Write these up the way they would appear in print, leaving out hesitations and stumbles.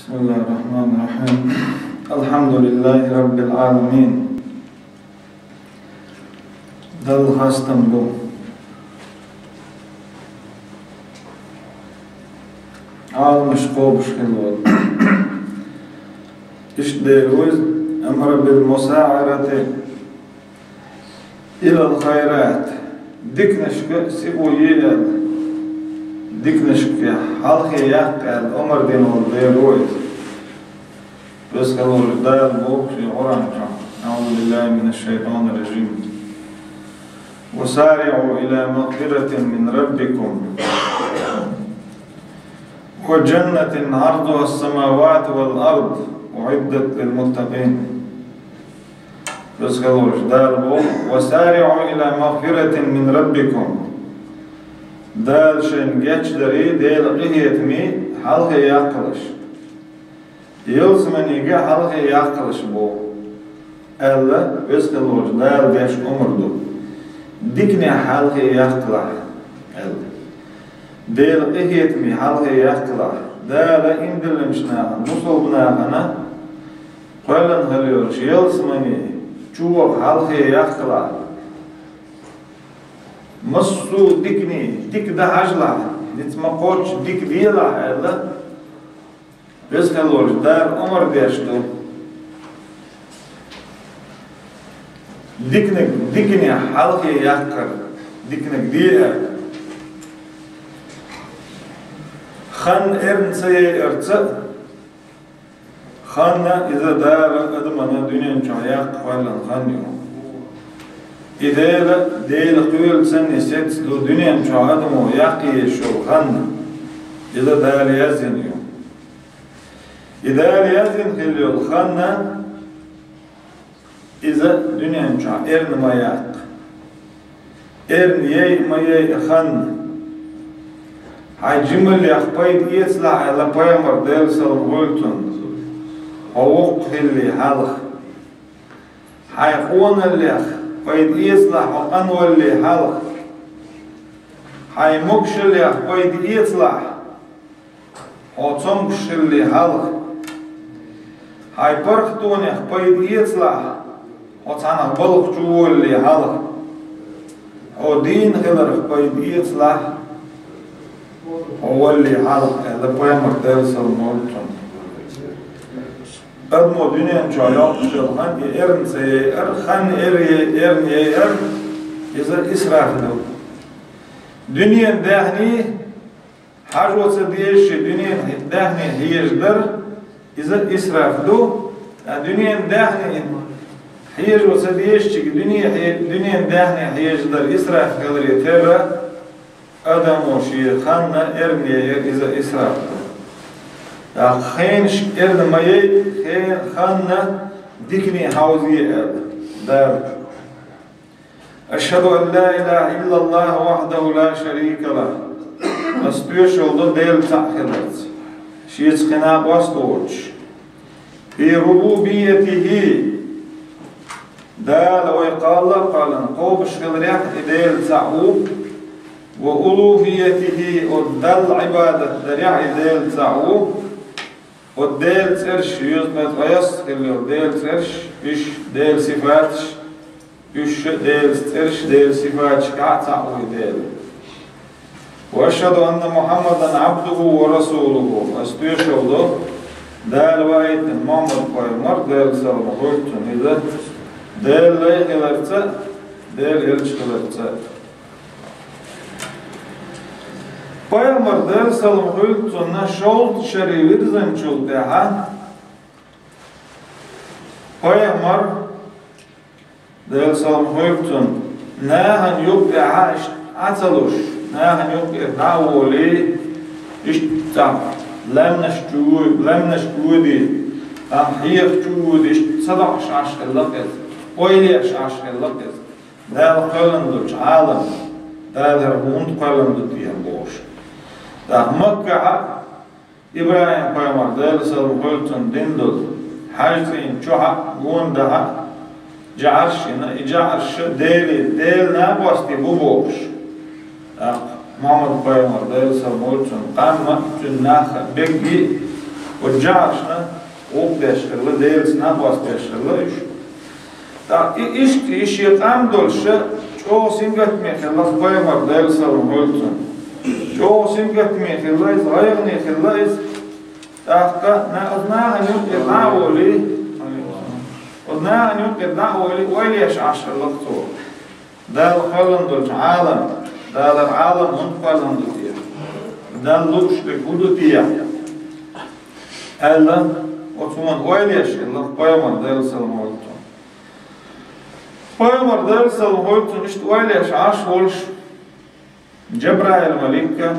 Bismillahirrahmanirrahim. Elhamdülillahi Rabbil alemin. Dal hastam bu. Almış kovmuş kılıyor. İşte o emr bil musa'arati ilal hayrat. Dikneşke sibuye dikneşke halkı yakal Ömer bin Oğuz. بس قالوا الدال بوك في أورانجا أعوذ بالله من الشيطان الرجيم وسارعوا إلى مغفرة من ربكم وجنة عرضها السماوات والأرض أعدت للمتقين بس قالوا الدال بوك وسارعوا إلى مغفرة من ربكم دال شين جاتش دري ديل قهيت مي حلقة يقلش Yılsımaniga halkı yakılış bu. Allah öz kılır, dağıl beş umurdu. Dikne halkı yakılar. Allah. Değil qihiyetmi halkı yakılar. Dağıla indirilmişna, musulbunağına koylan hılıyor. Yılsımani çubuk halkı yakılar. Massu dikni, dik da haclar. Nitma koç dik diyla Allah. Biz kalıyoruz, dar umur deşti. Dikne halkı yakar, dikne diye. Khan erntseye ertsa, khanna iza dar adamana dünyanın çoğayak falan khan diyor. İdeyle değil kıyıl sen iset, dünyanın çoğu adamı yakiye şu khanna. İza dar yazınıyor. إذا ليزن خلي الخنا إذا دنيا مشاع إرن ما يق إرن يي ما يي خن هاي جمل يخبيد يطلع على بيمر ديل سلم غلطن حوق خلي حلق هاي قون اللي بيد يطلع وقن واللي حلق هاي مكش اللي بيد يطلع وصمكش اللي حلق هاي برختوني بيد يطلع وطعنا بلغ جول اللي حلق ودين غلر بيد يطلع هو اللي حلق هذا بيمر درس المولتون أدمو دنيا جايق شلخان إرن سي إرخان إرن يرن إذا إسراف دو دنيا دهني حاجة ديش دنيا دهني هيجدر إذا إسراف دو الدنيا دهني هيج وسديش دنيا دهني هيجدر إسراف قدر يتبع أدم وشي خانة إرمي إذا إسراف خينش إرن ماي خانة ديكني حوزي دار أشهد أن لا إله إلا الله وحده لا شريك له أستوش oldu değil takhilat شيء خناق واستوش في ربوبيته دال ويقال قالن قوبش غلريح ديل تعوب وألوهيته ودل عبادة دريح ديل تعوب وديل ترش يزمت غيص ديل ترش إش ديل صفاتش إش ديل ترش ديل صفاتش كعتعوي ديل وأشهد أن محمدًا عبده ورسوله أستيشهد دال وايت محمد قيمر دال سلام قلتن إذا دال لا يغلرت دال إلش غلرت قيمر دال سلام قلتن شولت شريفر زنشول دها قيمر دال سلام قلتن ناهن يبدع عتلوش نحن يمكن دعوة إشتاق لم نشجودي أحيق جودي صدقش عشق اللقز ويليش عشق اللقز دال قلندوش عالم دال هربوند قلندو ديان بوش دا مكة إبراهيم قيمر دال سلم قلتن دندل حاجتين شوحا قوندها جعرش ديل نابوستي بوبوش محمد قيمر ديل سلمولتون قام جناخ بيجي والجعشنا وبدشغله ديلسنا باسدشغله إيش تا إيش يقام دولشة شو سينجت ميخلاص بايمر ديلسلم هولتون شو سينجت ميخلاص غير ميخلاص تاخكا نأذناها نيوكي دعولي أذناها نيوكي دعولي ويليش عشر لقطور دال خلن دولش عالم دال العالم هم خلن دولتيا دال لوش لكودوتيا ألا وثمان ويليش الله بايمر ديلسلم هولتون بايمر ديلسلم هولتون إشت ويليش عاش ولش جبرائيل ملكة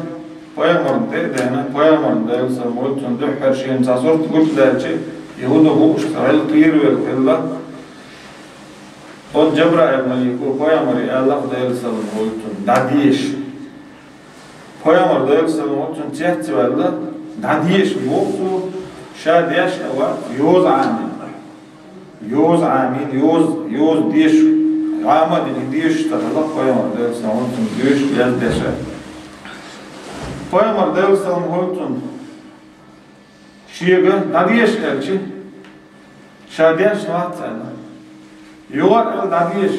بايمر دينا بايمر ديلسلم هولتون دحر شين صورت قلت دالشي يهودا بوش خيل طير والخلا قد جبرائيل ملكة بايمر الله ديلسلم هولتون داديش بايمر ديلسلم هولتون تيحت والله داديش بوقتو شاديش نوا يوز عامين يوز عامين يوز ديش عامد ديش تخلق بايمر ديلسلم هولتون ديش ياز ديشا بايمر ديلسلم هولتون شيغا داديش elçi شاديش نوات سنة يوغا داديش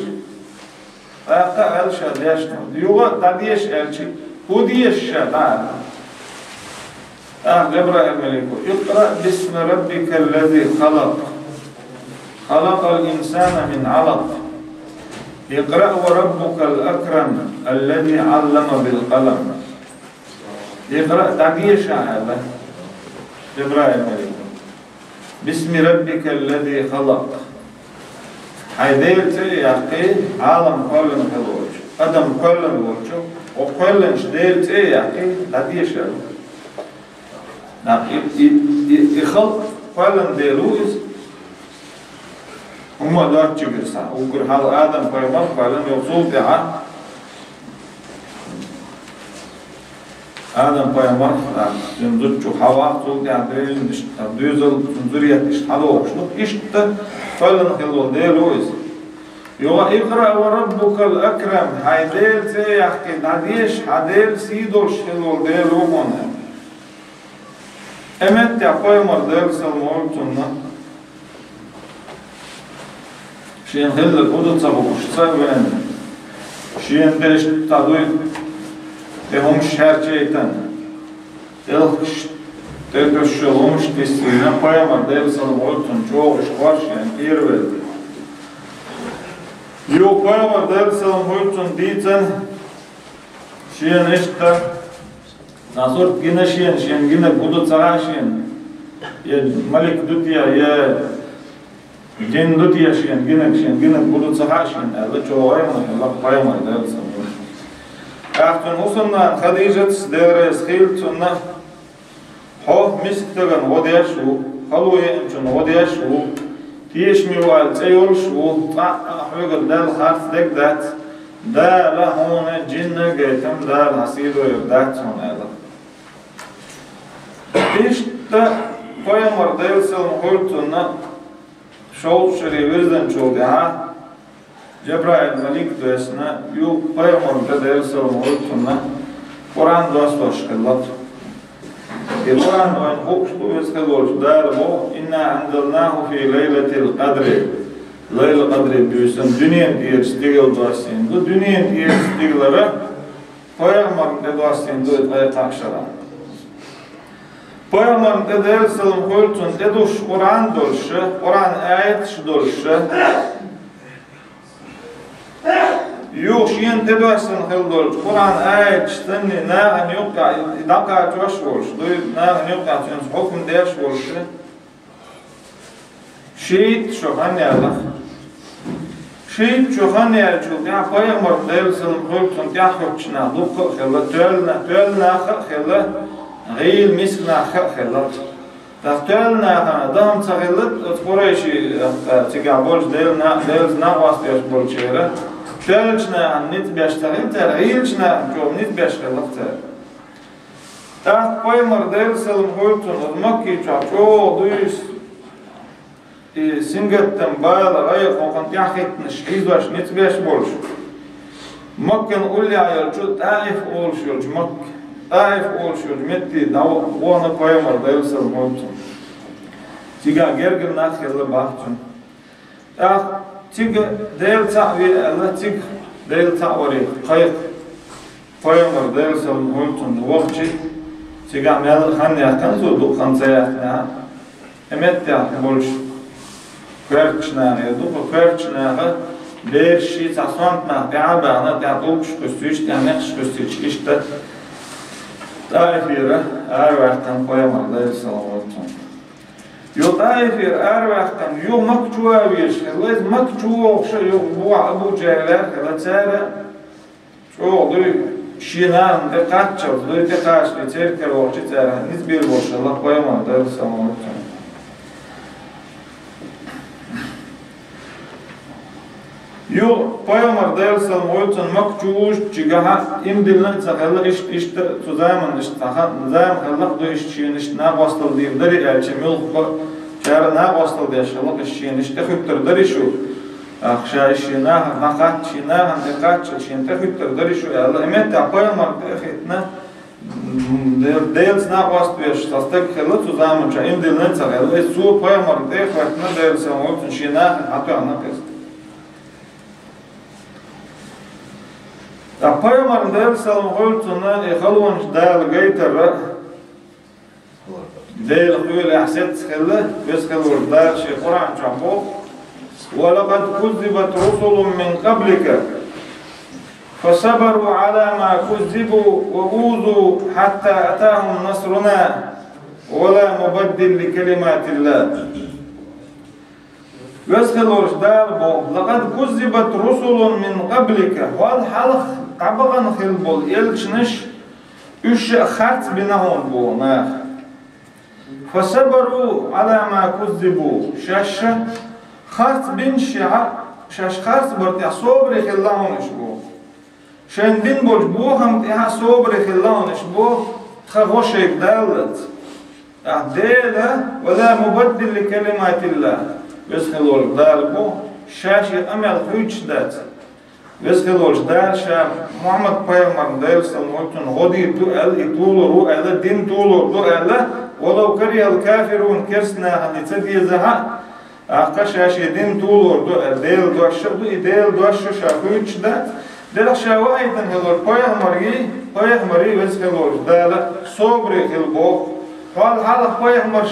ayakta el şadiyeş ne? Yuva dadiyeş elçi. Hudiyeş şadar. Cebrail meleku. İkra bismi rabbikellezi halak. Halakal insana min alaq. İkra ve rabbukel ekrem. Ellezi allama bil qalam. İkra dadiyeş hâda. Cebrail meleku. Bismi rabbikellezi halak. Haydeylte yaqi alam qolun qiluvchi. Adam qolun bo'lchi. O qolun deylte yaqi dadiyesh. يخلق فعلا ديروز هم دار تجرسا وقر هذا آدم فيمر فعلا يوصل دعا آدم فيمر ينزل شو حوا صل دعا درين دوزل ذرية إشتحلو وشلون إشت فعلا خلو ديروز يوا اقرأ وربك الأكرم هايديل تيحكي داديش هاديل سيدوش خلو ديرومون Emet yapayım dersen oltunna. Şeyin helle kudu çabukuşsa ben. Şeyin deş taduy tehom şerçeyten. Tehom olmuş tesirine payam dersen oltun çok iş var şeyin irveldi. Yok payam dersen oltun diyten şeyin işte Nasort gina şiyen gina kudu çağa şiyen ya malik dutiya ya cin dutiya şiyen gina kudu çağa şiyen Allah çoğay mı Allah payma dersen Ahtun usunna Khadijat devres khiltunna ho misktagan odiyashu haluye enchun odiyashu tiyeshmi wal tayolshu ahwegad dal harf degdat da la hone jinna gaytam dal hasido yurdat sonela İşte Peygamber Aleyhisselam Hultun'a şol şerivirden çoldu ha Cebrail Malik duyasına yok Peygamber Aleyhisselam Hultun'a Kur'an dostloş kıllat Kur'an dolayı hukuşlu vezkılloş dar bu inna anzalnahu fi leyletil qadri Leyl qadri diyorsun dünyen diye stigil duasın bu dünyen diye stigilere Peygamber duasın dolayı ayet akşara Peygamber Aleyhisselam Hultun eduş Kur'an doluşu, Kur'an ayet doluşu. Yok şeyin teduasın hıl doluşu, Kur'an ayet ştenni nağın yok ya, idaka çoş oluşu, nağın yok ya, hüküm deyiş oluşu. Şehit şokan yalak. Şehit şokan yalçuk, ya Peygamber Aleyhisselam Hultun ya hükçüna, lukka khilla, tölna khilla, غيل مسكنا خلط تختلنا دام تخلط تقريشي تقابلش ديلنا واسطيش بولشيرا تلجنا نت بيشتغل تر غيلشنا جوم نت بيشتغل تر تحت بايمر ديل سلم هولتون المكي تشو دويس سنجتن بايل غير وكان تحت نشيز واش نت بيش بولش مكن قولي عيالشو تعرف اولشو مك Taif oluşuyor, metti, ona Peygamber Aleyhisselam Hultun. تيجا جرجل ناخذ لبعضهم تيجا ديل تعوي الله تيجا ديل تعوري خير فيمر ديل سلم هولتون وقتي تيجا مال خانيا كنزو دو خانزيا امتى بولش كرتشنا يدو كرتشنا ليش تصانتنا بعبارة تعطوش كستيش تعمقش كستيش إشتا تعرفيره أروحتن فيمر ديل سلم هولتون يطايفير أروحتن يو مكتوى ويش خلاص مكتوى وشو يو بوع أبو جهلر خلاص سارة شو ضي شينان دقاتشر ضي دقاش لتركل وقتي سارة نسبير وش الله قيمة دار سامورتون يو قيمة دار سامورتون مكتوش تجاه إم دلنا تخلى إيش تزامن إيش تخل زام خلى ضي إيش شين إيش ناقصل دير دري ألشميل شار ناقصل ديش خلى إيش شين إيش تخيط دري شو أخشى شيناه نقات شيناه نقات شين تخيط دري شو الله إمتى قيمة تخيطنا ديلس ناقص ديش تصدق خلى تزامن شا إم دلنا تخلى سو قيمة تخيطنا ديلس سامورتون شيناه حتى ناقص أقيمر ديل سامورتون يخلون دال جيتر ديل خيول أحسد خلة بس خلور دال شيء قرآن جنبه ولقد كذبت رسل من قبلك فصبروا على ما كذبوا وأوذوا حتى أتاهم نصرنا ولا مبدل لكلمات الله بس خلور دال بو لقد كذبت رسل من قبلك والحلق قبغن خلبول يلشنش üç hart binahon bu nah فصبروا على ما كذبوا شاش hart bin şaş hart برتي صبر خلاونش بو شن bin bol bu ham ya صبر خلاونش bu تخوش يدالت اعداله ولا مبدل لكلمات الله بس خلور دال بو شاش امل هيج دات بس خلوش دال شام محمد پیغمبر دال سلموتون غدي تو ال يطولوا ال دين طولوا ال ولو كره الكافرون كرسنا اللي تدي زها اقشاش دين طولوا دال دوش دال دوش شافوش دات دال شوايدن هلور پیغمبري بس خلوش دال صبر خلبو قال حال پیغمبر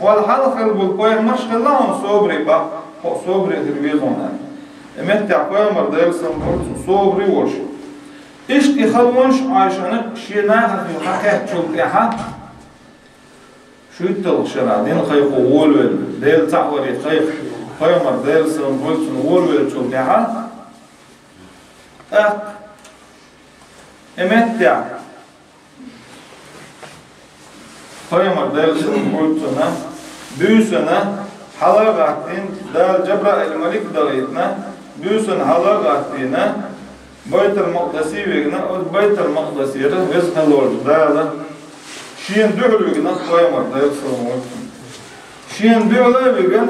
قال حال خلبو پیغمبر خلون صبر با صبر خلبيزون امتى قيمر ديل سامورتون صبري وش اشتي خلونش عايشانه شيناها في حكاية شلتها شو يتلق شرعدين خيخو وولول ديل تعوري خيخ قيمر ديل سامورتون وولول شلتها امتى قيمر ديل سامورتون büyüsene halakattin dal Cebrail Malik dağıtına büyüsün halakattina Baytul Maqdisi vegna o Baytul Maqdisi yere vezhalor dağla şiyen düğülügüne koyamar dağıt sorumlu şiyen düğülügüne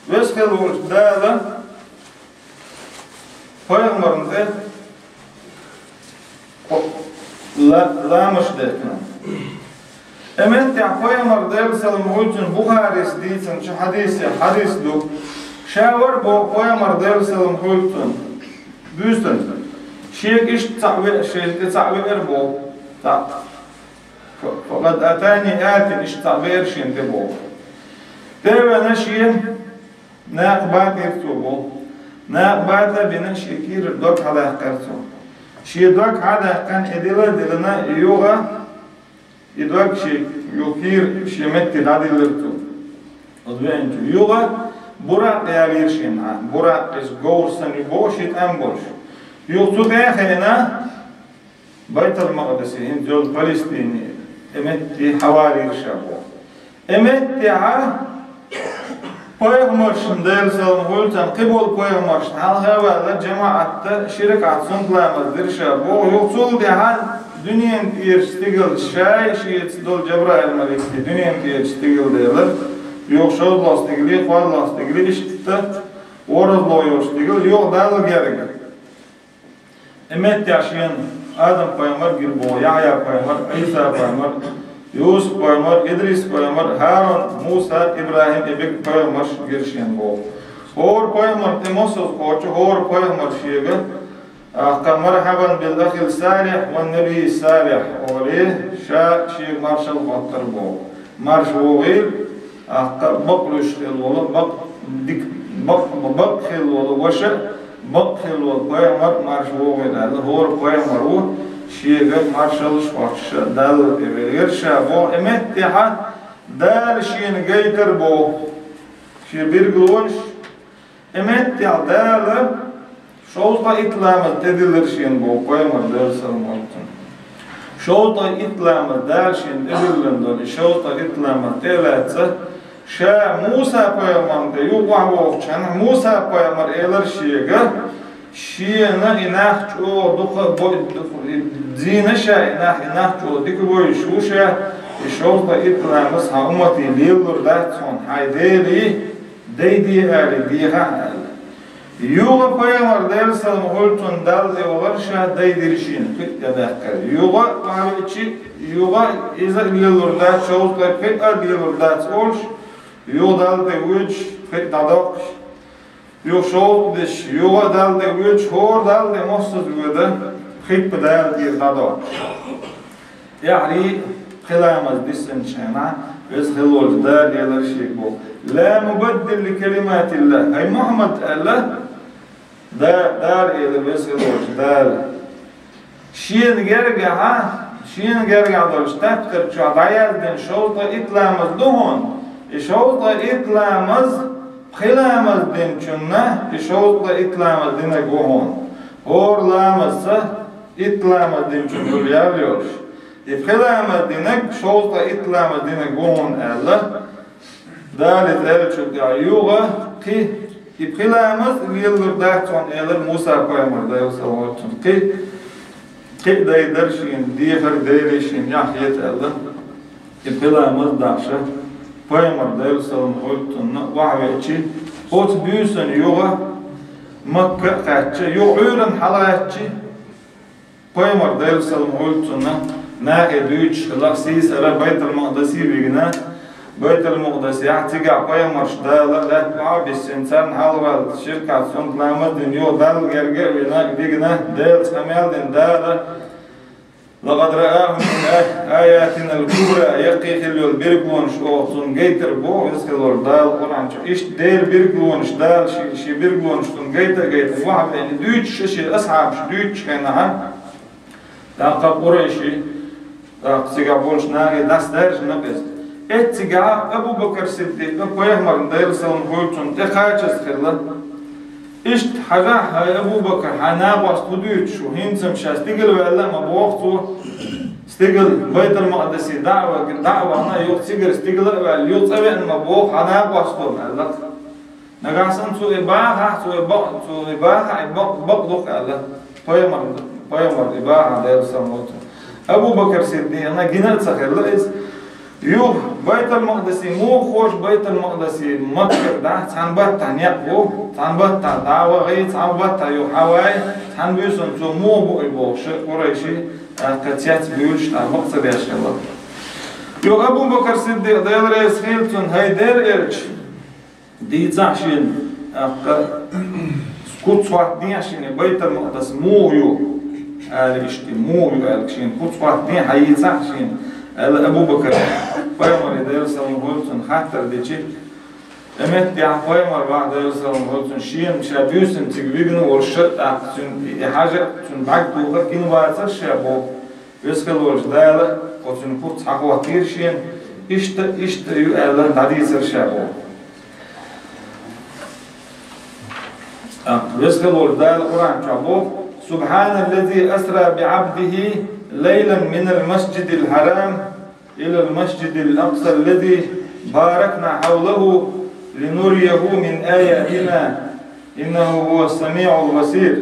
vezhalor dağla koyamarın de lamış dekna Emet ya koyamar dağıt sorumlu Buharis diysen şu hadis duk şavar bu koyamar dağıt sorumlu büyüsün. Şeyh iş ta'bir bu. Fakat atani atin iş ta'bir şimdi bu. Devene şeyh naqbat irtubu. Naqbata bina şekir dok hala kartu. Şeyh dok hala kan edila dilina yoga idok şey yokir şemetti dadilirtu. Odventu yoga Burak değerli şeyin ha. Burak is gorsan boşit en boş. Yoktu dahilina Baytul Maqdisi inzol Palestini emetti havali irşabu. Emetti ha Peygamber'in dersen hultan kibol Peygamber'in hal havada cemaatta şirk atsun kılamaz irşabu. Yoktu daha dünyanın yerstigil şayet dol Cebrail Malik'ti dünyanın yerstigil derler. Yok şöyle lastigli, kval lastigli işte orada loyostigli yok dağıl gerek. Emet yaşayan Adam peygamber gibi bu, Yahya peygamber, İsa peygamber, Yusuf peygamber, İdris peygamber, Harun, Musa, İbrahim ibik peygamber girişen bol. Hor peygamber temosuz koçu, hor peygamber şiğe. مرحبا بالأخ الصالح والنبي الصالح وليه شيء مارشال خاطر بو مارش وغير بقلش خل ولا بق ديك بق خل ولا وشة بق خل ولا بيمر مارش وغير هذا هو بيمر هو شيء مارشال شوارش دال غير شابو امتحا دال شيء جيتر بو شيء بيرجلونش امتحا دال Şolta itlamız dedilir bu koyamaz dersen olsun. Şolta itlamız dersin edilirler. Şolta itlamız deletse şa Musa koyamam de yuvav çan Musa koyamar eler şiğne inah ço duka zine şa inah ço dik boy şu şa şolta itlamız ha ummati lilur dersen haydeli deydi ali diha Yuga peygamber dersen oltun dalde olar şah deydirişin ya da yuga maviçi yuga izah bilurda çoğulda pek bilurda olş yuga dalde üç pek dadak yuga çoğuldiş yuga dalde üç hor dalde mosuz güde pek bedel bir dadak yani kılamaz disin şena biz hılol da diyorlar şey bu la mubaddil li kelimatillah hay Muhammed Allah dar ele veselor dar şiin gerga dol stapter çadayazden şolta itlamaz duhun şolta itlamaz xilamaz den çunna şolta itlamaz dine gohun horlamazsa itlamaz den çun bulyalıyor xilamaz dine şolta itlamaz dine gohun Allah dalet elçuk yuga ki İbkilamız yıldır dağıtın eğer Musa koyamır da yoksa olsun ki deyderşin, diğer deyleşin yahiyet Allah İbkilamız dağışı koyamır da yoksa olsun vahvetçi ot büyüsün yoga Makka kaççı yok ürün halayatçı koyamır da yoksa olsun nahi düç laksiz ara Bayt-ül Muqdesi bilgine Bayt el-Muqdesi yahtiga koyamars dağlar latmağa bisinsen halval şirkat sonlamaz dünyo dal gerger digna del sameldin dağlar laqad ra'ahu min ayatina al-kubra yaqiqil birgwonş olsun geytir bu eskilor dal Kur'an iş der birgwonş dal şi birgwonştun geytir vahb yani düç şi ashab düç kana taqa Qurayşi taqsiga bolşna dastar nabes Ettiga Ebu Bakr Siddiq koyamar dersen holçun tekayçız kırla İşte haga Ebu Bakr hana bastudüç şu hinsem şastigil ve allama bu vaktu stigil Bayt-ül Muqdesi da'va ana yok sigir stigil ve yok evet ma bu hana bastud Allah nagasan su ibaha baqduq Allah koyamar ibaha dersen holçun Ebu Bakr Siddiq ana ginel sakırla Yuh Bayt-ül Muqdesi mu xoş Bayt-ül Muqdesi Makka tanbat tanyak bu tanbat da'va gayet tanbat yuh havay tanbüsün so mu bu şu Qurayşi kaçat büyüş maqsad yaşalar Yuh Ebu Bakr Siddiq daylar eshiltun hayder erç diyzaşin kutsvat diyşin Bayt-ül Muqdesi mu yuh ali işte mu yuh alşin kutsvat diy hayzaşin Ebu Bakr Peygamber dersen olsun hatta deci emet ya Peygamber va dersen olsun şiin şabüsün tigvigin orşat aksın haja tun baktuğa kin varsa şabo veskalor dala olsun kurt haqvatir şiin işte Allah hadisir şabo veskalor dala Kur'an şabo Subhanellezi esra bi'abdihi ليلا من المسجد الحرام إلى المسجد الأقصى الذي باركنا حوله لنريه من آياتنا إنه هو السميع البصير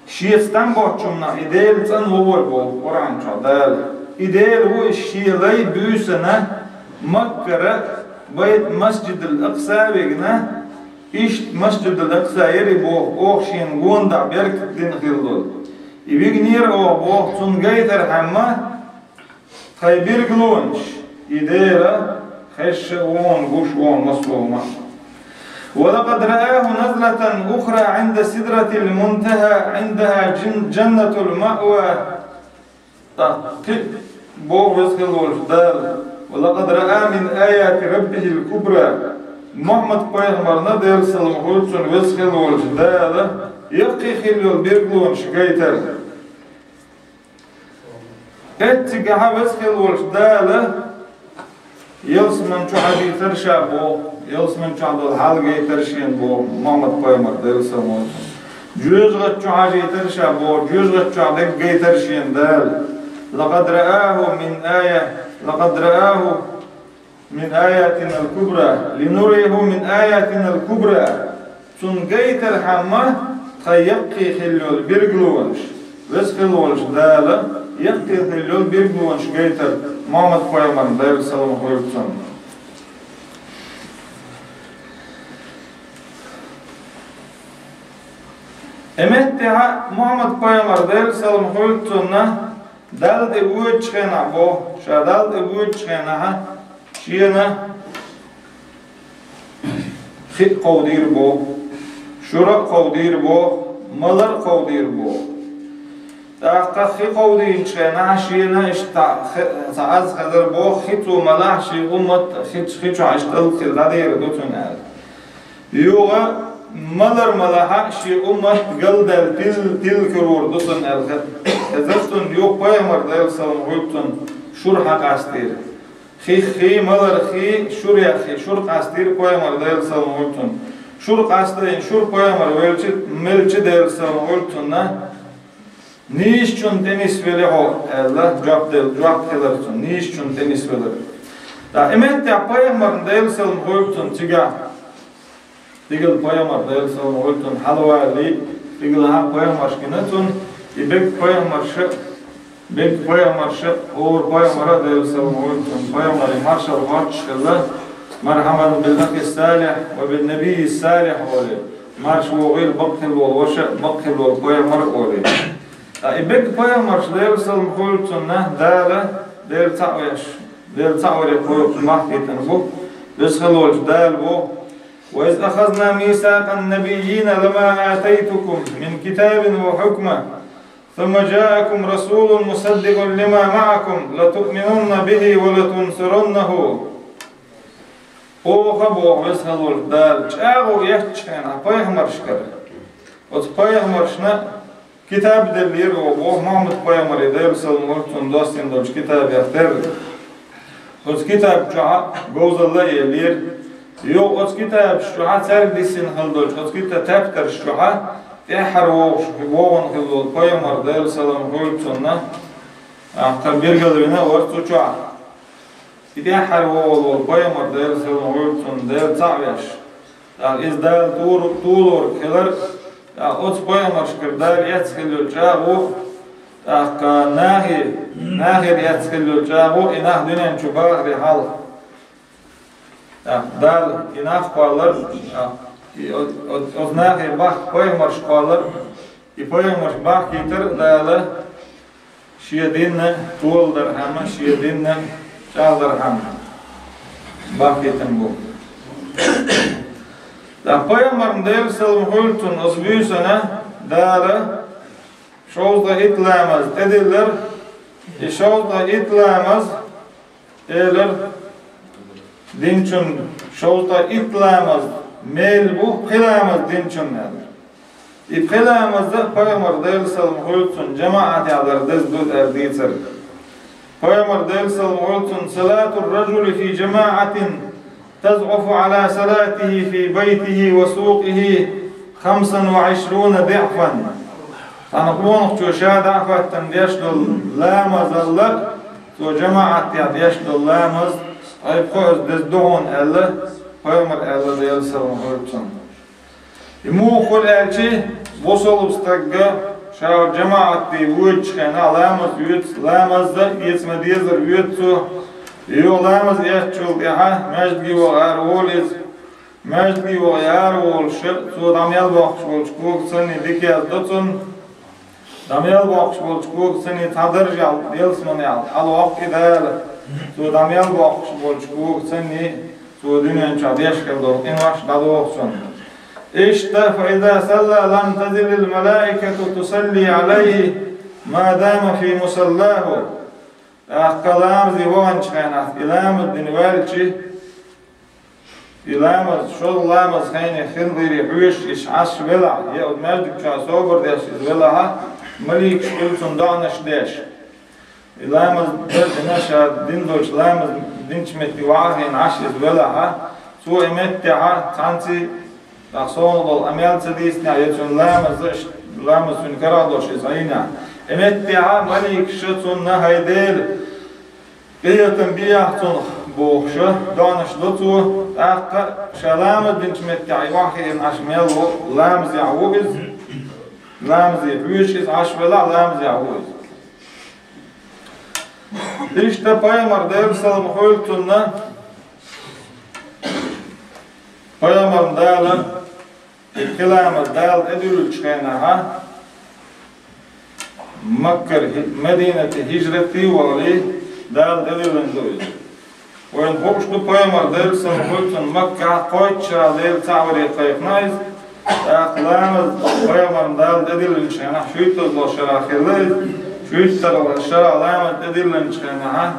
شيستان بوچumna idel san hobol bol Kur'an çadal idel bu şiilay büsüne Makkara Bayt Mescid-el Aqsa vegna iş Mescid-el Aqsa yeri bu oxşin gonda berk din xildol İbignir o bu tun gayter hamma خيبير قلونش إديرة خش وون قوش وون مصلومة. ولقد رآه نزلة أخرى عند سدرة المنتهى عندها جنة المأوى. بو وزخلول دال ولقد رأى من آيات ربه الكبرى. محمد پیغمبر ندیل سلام خودتون وزخلول دال يقي خلول بيرقلون شقيتر. اتقاها وزخلول دال يلس من شو حدي ترشا بو يلس من شو عدو الحلقة ترشين بو محمد پیغمبر ديل سلام جوز غد شو حدي ترشا بو جوز غد شو عدق ترشين دال. لقد رآه من آياتنا الكبرى لنريه من آياتنا الكبرى. تنقيت الحمى خيقي خلول بيرقلونش وزخلولش دالة يقي خلول بيرقلونش قيتر محمد پیغمبر دير سلام خلقتن. امتها محمد پیغمبر دير سلام خلقتن دال دي وجه خنا بو شادال دي وجه خنا شينا خيط قودير بو شرق قودير بو ملر قودير بو تاقا خي قودين خنا شينا تعز خدر بو خيط وملاح شي امت خيط عشتل خلادير دوتون يوغا ملر ملاحة شي امت قلدل تل كرور دوتون ازفتون يوغ پیغمبر ديل سلام خلقتن شرحة قاستير خي ملر خي شريا خي شر قاستير پیغمبر ديل سلام خلقتن شر قاستين شر پیغمبر ملچ ديل سلام خلقتن نيش چون تنس ولی هو الله جواب خلقتن نيش چون تنس ولی دا امت تا پیغمبر ديل سلام خلقتن تيجل پیغمبر ديل سلام خلقتن حلوالي تيجل ها پیغمبر شكنتن يبك پیغمبر ش اور پیغمبر ديل سلام خلقتن پیغمبر مارشال واتش الله مرحبا بالأخ الصالح وبالنبي الصالح أولي مارش وغير بقل والوشاء بقل والبيغمر أولي يبك پیغمبر ديل سلام خلقتن دالة ديل تعويش قويق محكيتن بو بسخلوش دال بو وإذ أخذنا ميثاق النبيين لما آتيتكم من كتاب وحكمة ثم جاءكم رسول مصدق لما معكم لتؤمنن به ولتنصرنه. خبو بسخلوش دال چاغو يحچينا پیغمبر شكر وز پیغمبر شنا كتاب دلير وبو محمد پیغمبر ديل سلام خلقتن دوستين دوش كتاب يختر وز كتاب جاء جوز الله يلير يو وز كتاب شوحة تردسين خلدوش وز كتاب تبتر شوحة تحر ووان خلدوش پیغمبر ديل سلام خلقتن تنبير قلبنا ورطو جاء تحر ووان پیغمبر ديل سلام خلقتن ديل تعويش إز دال طولور كلر أوت پیغمبر شکر دال يتخلو جاغو ناهر يتخلو جاغو إناه دنين چوباغ رحال دال إناه قالر أوت ناهر باق پیغمبر شقالر پیغمبر باق يتر دال شيدين طول درهم شيدين جاغ درهم باق يتنبو پیغمبر ديل سلام خلقتن أصبيسنا دار شوزda itlamaz dediler. Şovda itlamaz eler dinçün şovda itlamaz mel bu kılamaz dinçün nedir? İpkılamaz da Peygamber diyel salam khultun cemaati adar dezdud erdiyser. Peygamber diyel salam khultun salatul raculi fi cemaatin تضعف على صلاته في بيته وسوقه 25 ضعفا. تنقلون شو شاد ضعفا تنديشل لامز الله تو جماعة تنديشل لامز أي بخوز دزدون الله پیغمبر الله ديال سلام خلقتن. يمو كل ألشي وصل بستقى شاو جماعة دي وجهنا لامز يوت لامز ده يسمديزر يوتو يولامز يحشول إها مجدي وغاروليز مجدي وغارول شق سودام يلبخ شول شكوك سني ديكي أزدتن Damyal boğuş bolçku seni tadırjal delsmani al waqt ideal. So damyal boğuş bolçku seni so dünyanın çadeşkel dol in vaş dadoqsun. İşte فإذا صلى لم تزل الملائكة تصلي عليه ما دام في مصلاه. Kalam zivan çıkanat ilamız dinvelçi ilamız şollamız hayni khindiri hüş iş aş vela ya odmerdik ça sobur des vela malik şulsun danaş deş ilamız dinaşa dindoş lamız dinçmet vahin aş vela su emettiha tanti Rasul amel sedisna yetun lamız sun karadoş izayna emettiha malik şutun nahaydel Beyatın biyahtun boğuşu, danışlıtu, akka şalamız dinçmettiği vahiyin aşmelu, lamız yahubiz, lamız yapıyışiz, aşvela lamız yahubiz. İşte Peygamber Devsalım Hültun'la Peygamber'in dağlı, kelamız dağlı edilül çıkaynaha, Mekkar Medine'te hicreti vali, dal delilen doydu. Oyun boşlu Peygamber dersen Hültun Mekke koyça del tavri kayıknayız. Aklamız Peygamber dal delilen şana şuytuz lo şarahirli. Şuytuz şarahlamız delilen şana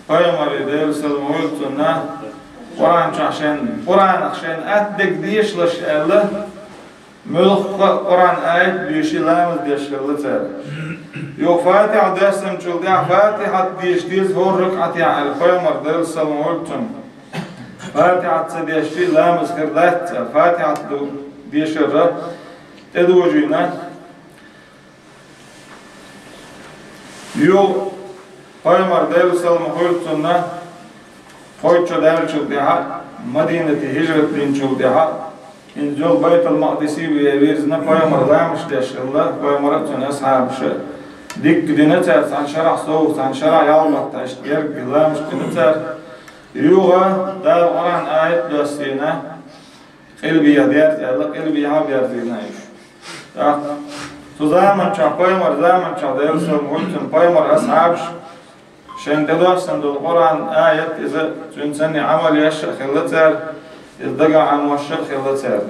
Peygamber dersen Hültun'a Kur'an çaşen Kur'an çaşen etdik diyişliş elle Mülk Kur'an ayet diyişilamız diyişirli ter. Yok Fatiha dersem çıldı ya Fatiha diyiştiyiz hor rük'ati ya el-Peygamber dersalım Hültun Fatiha diyişti lamız kırdat Fatiha diyişirri eduvcuyna Yok Peygamber dersalım Hültun'na koyça der çıldı ya Medine'te hicret din çıldı ya İnzol Bayt-ül Maqdisi ve yevirzine Peygamber lamış diyişirli Peygamber atın ashabı dik dinetер san şarah soğuk san şarah yalmatta işte yer gılamış dinetер yuğa da Kur'an ayet dostine ilbiya der Allah ilbiya derdine iş ya zaman çapayımar zaman çadelsam ultum payımar ashab şende dostan do Kur'an ayet ize tünseni amal yaşa khilter izdaga an vaşa khilter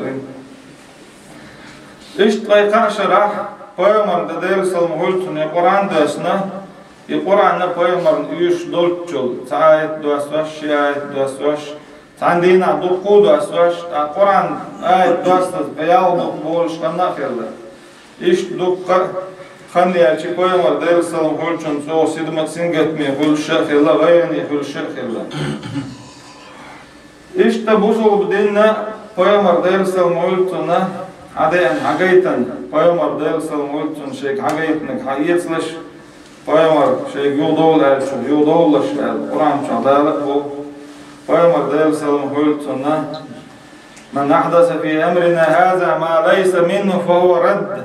işte qayqa şarah Peygamber dersalım Hültun Kur'an dersine Kur'an'da Peygamber'in üç dört yıl ayet duasvaş, şiayet duasvaş tandina duku duasvaş Kur'an ayet duasvaş beyal boluşkanına geldi. İşte dukka kandiyelçi Peygamber dersalım Hültun so sidmatsin gitmeye hülşekilla gayrini hülşekilla. İşte bu soğuk dinle Peygamber dersalım Hültun'a Adayın hagaytan Peygamber dersalım Hültun şeyk hagayetnek hayyetsileş Peygamber şeyk yudol elçu yudollaş Kur'an çadalık bu Peygamber dersalım Hültun'a Men ahdasa fi emrina haza ma laysa minhu fahuva radd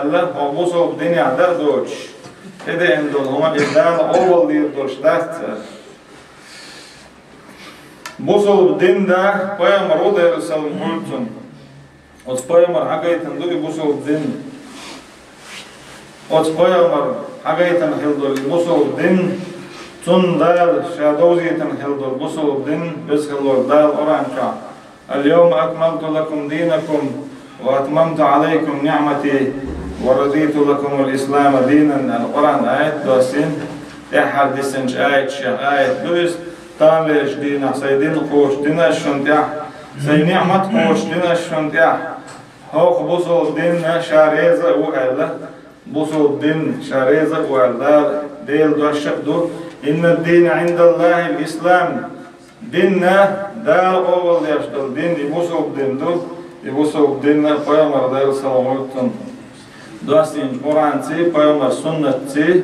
Allah o bu soğuk dünyada doğuş Ede endol huma iddialı oval diye doğuştaktır Bu soğuk dinde Peygamber o dersalım Hültun Od Peygamber hagaytan dugi bu soğuk din Od Peygamber hagaytan hildol bu soğuk din Tun dal şadoziyatan hildol bu soğuk din biz hildol dal oranca اليوم أكملت لكم دينكم وأتممت عليكم نعمتي ورضيت لكم الإسلام دينا القرآن آيات دوسين تحدثنش آيات شيخ آيات دوس تانلش دينا سيدين خوش دينا شنتيح سي نعمت خوش دينا شنتيح هوق بوصل دين شاريزة وقال بوصل دين شاريزة وقال ديل دوشق دو إن الدين عند الله الإسلام ديننا دار أول يشتغل دين يبوصل دين دو يبوصل دين Peygamber دار سلامتن دوستين قرآن تي Peygamber سنة تي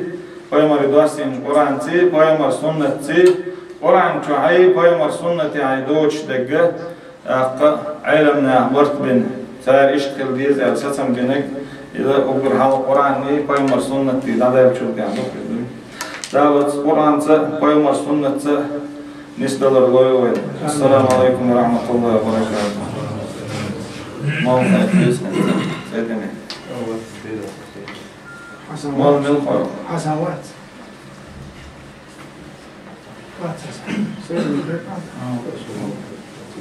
Peygamber دوستين قرآن تي Peygamber سنة تي قرآن شعي Peygamber سنة عيدوش دقة علمنا ورت بن سار إشتغل ديز أساسا بينك إذا أقول حال القرآن ني Peygamber سنة تي ده يبشر يعني دعوة قرآن تي Peygamber سنة تي نسدلر لويوين السلام عليكم ورحمة الله وبركاته ما هو سيدنا مال من الخلق. حسنات.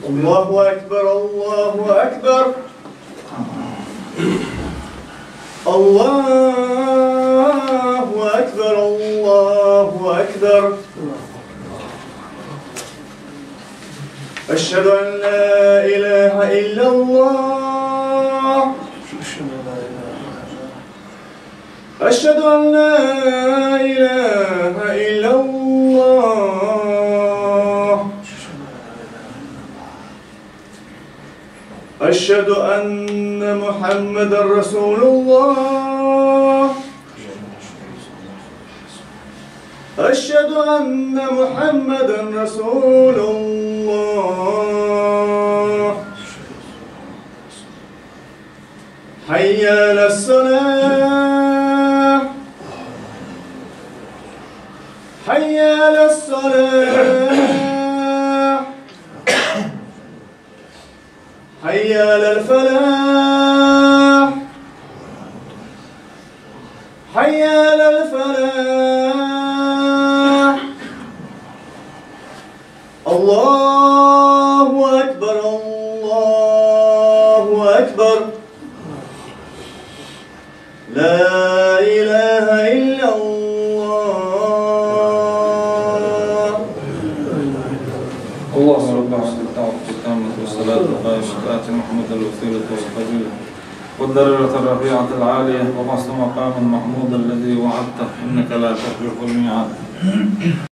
الله أكبر الله أكبر الله أكبر الله أكبر أشهد أن لا إله إلا الله أشهد أن لا إله إلا الله أشهد أن محمدا رسول الله أشهد أن محمدا رسول الله حي على الصلاة حي على الصلاة حي على الفلاح حي على الفلاح الله أكبر الله أكبر لا إله إلا الله. اللهم رب العالمين التامة والصلاة والقائمة آت محمد الوسيلة والفضيلة والدرجة الرفيعة العالية وبعث مقام محمود الذي وعدته إنك لا تخلف الميعاد.